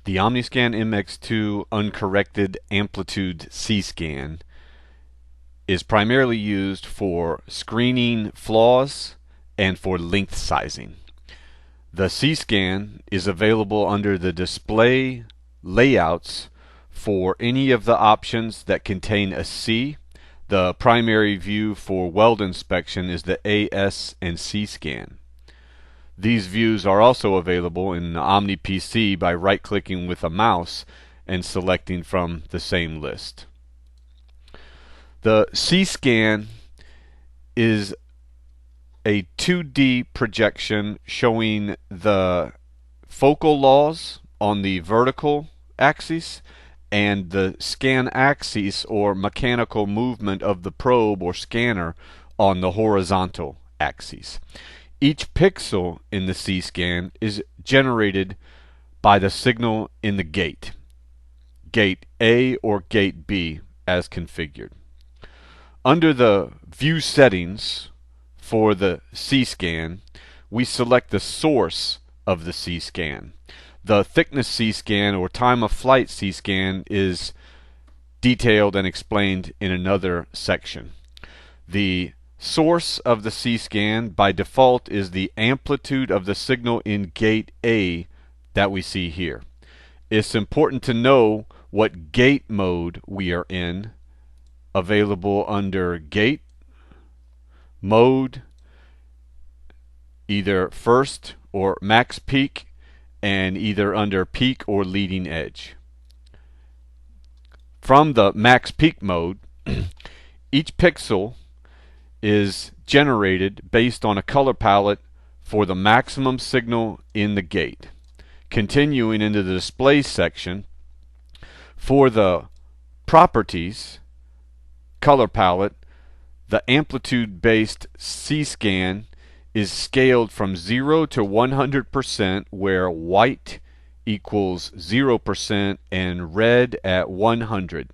The OmniScan MX2 uncorrected amplitude C-scan is primarily used for screening flaws and for length sizing. The C-scan is available under the display layouts for any of the options that contain a C. The primary view for weld inspection is the AS and C scan. These views are also available in the Omni PC by right-clicking with a mouse and selecting from the same list. The C-scan is a 2D projection showing the focal laws on the vertical axis and the scan axis or mechanical movement of the probe or scanner on the horizontal axis. Each pixel in the C-scan is generated by the signal in the gate A or gate B as configured. Under the view settings for the C-scan, we select the source of the C-scan. The thickness C-scan or time of flight C-scan is detailed and explained in another section. The source of the C-scan by default is the amplitude of the signal in gate A that we see here. It's important to know what gate mode we are in, available under gate, mode, either first or max peak, and either under peak or leading edge. From the max peak mode, each pixel is generated based on a color palette for the maximum signal in the gate. Continuing into the display section, for the properties color palette, the amplitude based C-scan is scaled from 0 to 100%, where white equals 0% and red at 100.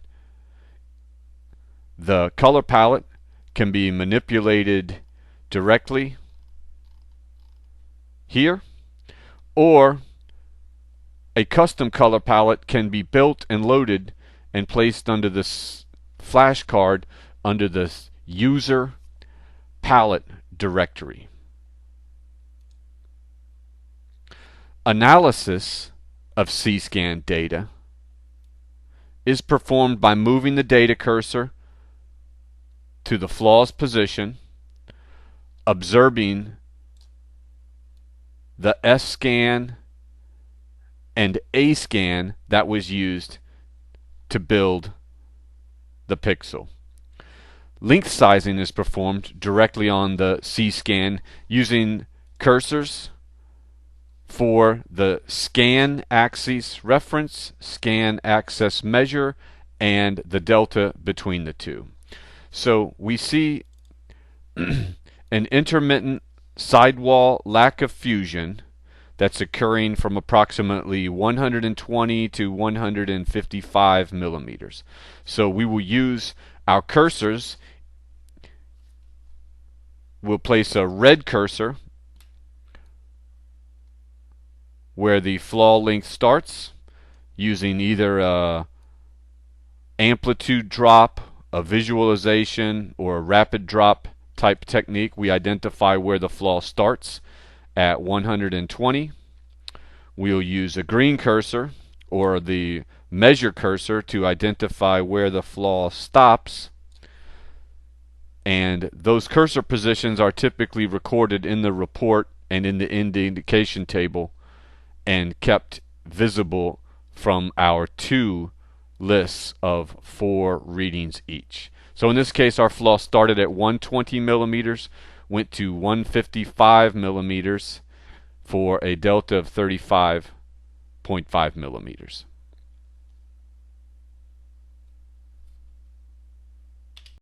The color palette can be manipulated directly here, or a custom color palette can be built and loaded and placed under this flashcard under the user palette directory. Analysis of C-scan data is performed by moving the data cursor to the flaw's position, observing the S-scan and A-scan that was used to build the pixel. Length sizing is performed directly on the C-scan using cursors for the scan axis reference, scan axis measure, and the delta between the two. So we see an intermittent sidewall lack of fusion that's occurring from approximately 120 to 155 millimeters. So we will use our cursors. We'll place a red cursor where the flaw length starts, using either a amplitude drop, a visualization, or a rapid drop type technique. We identify where the flaw starts at 120. We'll use a green cursor or the measure cursor to identify where the flaw stops, and those cursor positions are typically recorded in the report and in the indication table and kept visible from our two lists of 4 readings each. So in this case, our flaw started at 120 millimeters, went to 155 millimeters for a delta of 35.5 millimeters.